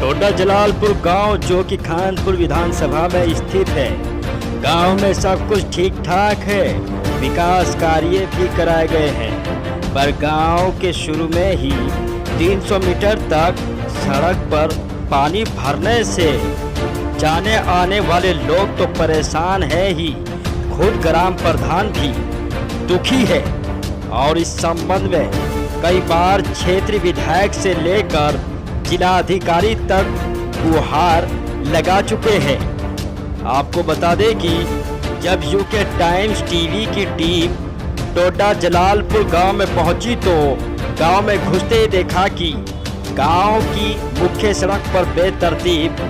टोडा जलालपुर गांव जो कि खानपुर विधानसभा में स्थित है। गांव में सब कुछ ठीक ठाक है, विकास कार्य भी कराए गए हैं, पर गांव के शुरू में ही 300 मीटर तक सड़क पर पानी भरने से जाने आने वाले लोग तो परेशान है ही, खुद ग्राम प्रधान भी दुखी है और इस संबंध में कई बार क्षेत्रीय विधायक से लेकर जिलाधिकारी तक गुहार लगा चुके हैं। आपको बता दें कि जब यूके टाइम्स टीवी की टीम टोडा जलालपुर गांव में पहुंची तो गांव में घुसते ही देखा कि गांव की मुख्य सड़क पर बेतरतीब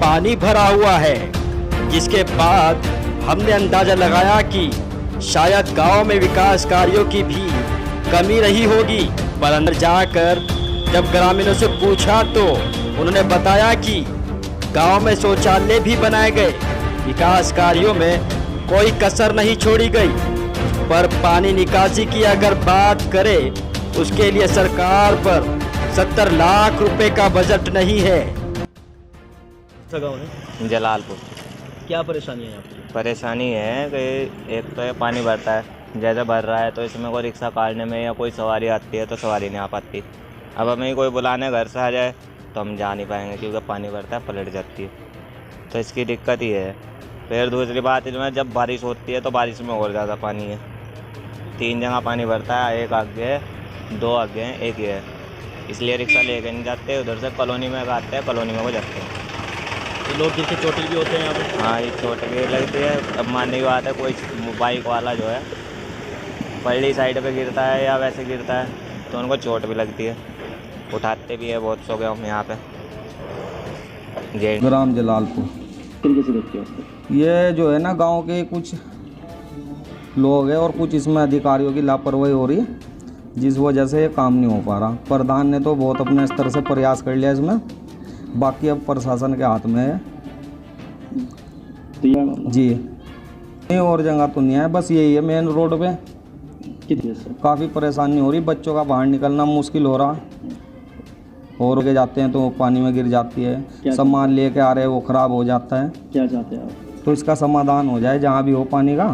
पानी भरा हुआ है, जिसके बाद हमने अंदाजा लगाया कि शायद गांव में विकास कार्यों की भी कमी रही होगी। पर अंदर जाकर जब ग्रामीणों से पूछा तो उन्होंने बताया कि गांव में शौचालय भी बनाए गए, विकास कार्यों में कोई कसर नहीं छोड़ी गई। पर पानी निकासी की अगर बात करें उसके लिए सरकार पर 70 लाख रुपए का बजट नहीं है। गाँव है जलालपुर। क्या परेशानी है आपकी? परेशानी है कि एक तो ये पानी भरता है, जैसे भर रहा है तो इसमें कोई रिक्शा काटने में या कोई सवारी आती है तो सवारी नहीं आ पाती। अब हमें कोई बुलाने घर से आ जाए तो हम जा नहीं पाएंगे क्योंकि पानी भरता है, पलट जाती है, तो इसकी दिक्कत ही है। फिर दूसरी बात इसमें जब बारिश होती है तो बारिश में और ज़्यादा पानी है, 3 जगह पानी भरता है, एक आगे है, 2 आगे हैं, एक ये है, इसलिए रिक्शा लेके नहीं जाते, उधर से कॉलोनी में आते हैं, कॉलोनी में वो जाते हैं। तो लोग जिससे चोटिल भी होते हैं यहाँ पे? हाँ, ये चोट भी लगती है। अब मानने की बात है कोई बाइक वाला जो है पल्ली साइड पे गिरता है या वैसे गिरता है तो उनको चोट भी लगती है, उठाते भी है बहुत सो गए हम यहाँ पे। ग्राम जलालपुर। तरीके से देखते हैं ये जो है ना गांव के कुछ लोग हैं और कुछ इसमें अधिकारियों की लापरवाही हो रही है, जिस वजह से ये काम नहीं हो पा रहा। प्रधान ने तो बहुत अपने स्तर से प्रयास कर लिया इसमें, बाकी अब प्रशासन के हाथ में है जी। नहीं और जगह तो नहीं है, बस यही है मेन रोड पे काफ़ी परेशानी हो रही, बच्चों का बाहर निकलना मुश्किल हो रहा, और के जाते हैं तो पानी में गिर जाती है, सामान लेके आ रहे हैं वो ख़राब हो जाता है। क्या चाहते हैं आप? तो इसका समाधान हो जाए जहाँ भी हो पानी का।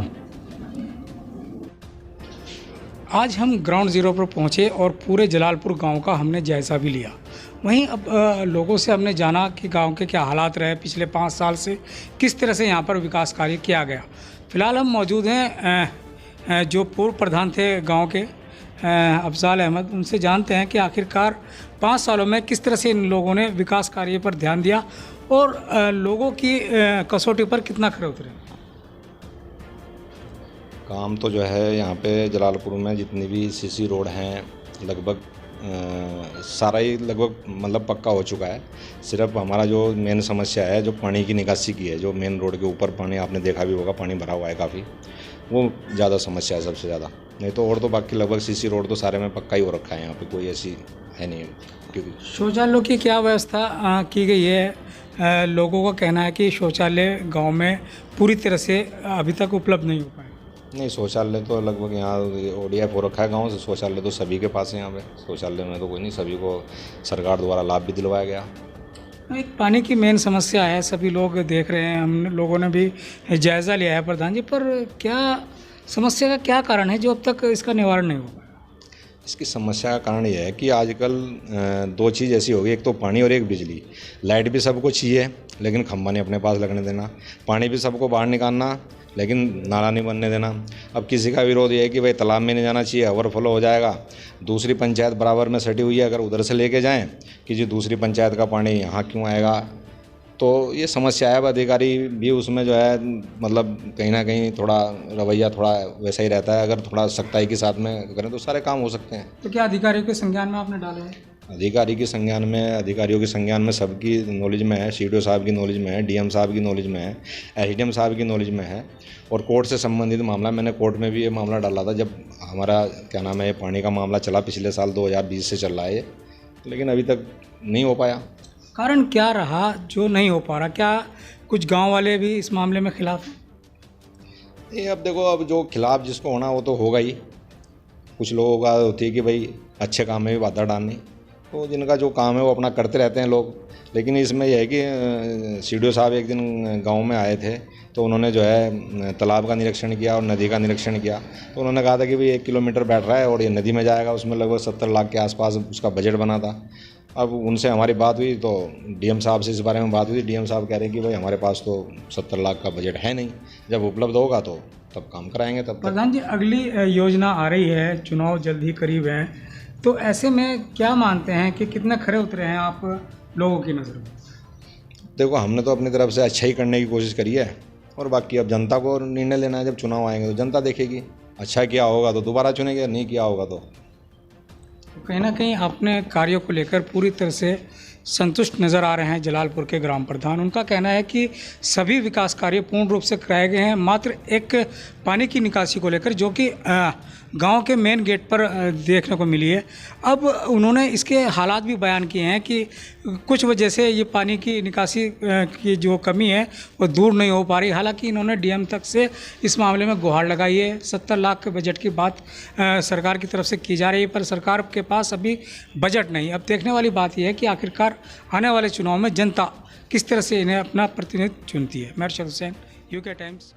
आज हम ग्राउंड ज़ीरो पर पहुँचे और पूरे जलालपुर गांव का हमने जायज़ा भी लिया। वहीं अब लोगों से हमने जाना कि गांव के क्या हालात रहे पिछले 5 साल से, किस तरह से यहां पर विकास कार्य किया गया। फ़िलहाल हम मौजूद हैं जो पूर्व प्रधान थे गांव के अफजाल अहमद, उनसे जानते हैं कि आखिरकार 5 सालों में किस तरह से इन लोगों ने विकास कार्य पर ध्यान दिया और लोगों की कसौटी पर कितना खरे उतरे। काम तो जो है यहाँ पे जलालपुर में जितनी भी सीसी रोड हैं लगभग सारा ही लगभग मतलब पक्का हो चुका है। सिर्फ हमारा जो मेन समस्या है जो पानी की निकासी की है, जो मेन रोड के ऊपर पानी आपने देखा भी होगा, पानी भरा हुआ है काफ़ी, वो ज़्यादा समस्या है सबसे ज़्यादा। नहीं तो और तो बाकी लगभग सीसी रोड तो सारे में पक्का ही हो रखा है, यहाँ पे कोई ऐसी है नहीं। क्योंकि शौचालयों की क्या व्यवस्था की गई है? लोगों का कहना है कि शौचालय गाँव में पूरी तरह से अभी तक उपलब्ध नहीं हो पाए। नहीं, शौचालय तो लगभग यहाँ ODF हो रखा है गाँव से, शौचालय तो सभी के पास है यहाँ पे, शौचालय में तो कोई नहीं, सभी को सरकार द्वारा लाभ भी दिलवाया गया। एक पानी की मेन समस्या है, सभी लोग देख रहे हैं, हम लोगों ने भी जायज़ा लिया है प्रधान जी, पर क्या समस्या का क्या कारण है जो अब तक इसका निवारण नहीं हो पाया? इसकी समस्या का कारण यह है कि आजकल 2 चीज़ ऐसी हो गई, एक तो पानी और एक बिजली। लाइट भी सबको चाहिए लेकिन खंभा नहीं अपने पास लगने देना, पानी भी सबको बाहर निकालना लेकिन नाला नहीं बनने देना। अब किसी का विरोध ये है कि भाई तालाब में नहीं जाना चाहिए, ओवरफ्लो हो जाएगा। दूसरी पंचायत बराबर में सटी हुई है, अगर उधर से लेके जाएं कि जी दूसरी पंचायत का पानी यहाँ क्यों आएगा, तो ये समस्या है। अब अधिकारी भी उसमें जो है मतलब कहीं ना कहीं थोड़ा रवैया थोड़ा वैसा ही रहता है। अगर थोड़ा सख्ताई के साथ में करें तो सारे काम हो सकते हैं। तो क्या अधिकारियों के संज्ञान में आपने डाले हैं? अधिकारियों के संज्ञान में सबकी नॉलेज में है, CDO साहब की नॉलेज में है, DM साहब की नॉलेज में है, SDM साहब की नॉलेज में है। और कोर्ट से संबंधित मामला, मैंने कोर्ट में भी ये मामला डाला था जब हमारा क्या नाम है ये पानी का मामला चला, पिछले साल 2020 से चल रहा है ये, लेकिन अभी तक नहीं हो पाया। कारण क्या रहा जो नहीं हो पा रहा? क्या कुछ गांव वाले भी इस मामले में खिलाफ हैं? ये अब देखो, अब जो खिलाफ जिसको होना वो तो होगा ही। कुछ लोगों का होती है कि भाई अच्छे काम में भी बाधा डालनी, तो जिनका जो काम है वो अपना करते रहते हैं लोग। लेकिन इसमें यह है कि सीडीओ साहब एक दिन गांव में आए थे, तो उन्होंने जो है तालाब का निरीक्षण किया और नदी का निरीक्षण किया। तो उन्होंने कहा था कि भाई 1 किलोमीटर बैठ रहा है और ये नदी में जाएगा, उसमें लगभग 70 लाख के आसपास उसका बजट बना था। अब उनसे हमारी बात हुई तो डीएम साहब से इस बारे में बात हुई। डीएम साहब कह रहे हैं कि भाई हमारे पास तो 70 लाख का बजट है नहीं, जब उपलब्ध होगा तो तब काम कराएंगे। तब प्रधान जी, अगली योजना आ रही है, चुनाव जल्द ही करीब है, तो ऐसे में क्या मानते हैं कि कितने खरे उतरे हैं आप लोगों की नज़र में? देखो, हमने तो अपनी तरफ से अच्छा ही करने की कोशिश करी है और बाकी अब जनता को निर्णय लेना है। जब चुनाव आएंगे तो जनता देखेगी, अच्छा किया होगा तो दोबारा चुनेंगे, नहीं किया होगा तो कहीं ना कहीं अपने कार्यों को लेकर पूरी तरह से संतुष्ट नज़र आ रहे हैं जलालपुर के ग्राम प्रधान। उनका कहना है कि सभी विकास कार्य पूर्ण रूप से कराए गए हैं, मात्र एक पानी की निकासी को लेकर जो कि गांव के मेन गेट पर देखने को मिली है। अब उन्होंने इसके हालात भी बयान किए हैं कि कुछ वजह से ये पानी की निकासी की जो कमी है वो दूर नहीं हो पा रही। हालांकि इन्होंने डीएम तक से इस मामले में गुहार लगाई है। 70 लाख के बजट की बात सरकार की तरफ से की जा रही है, पर सरकार के पास अभी बजट नहीं। अब देखने वाली बात यह है कि आखिरकार आने वाले चुनाव में जनता किस तरह से इन्हें अपना प्रतिनिधित्व चुनती है। मैं अरशद हुसैन, यूके टाइम्स।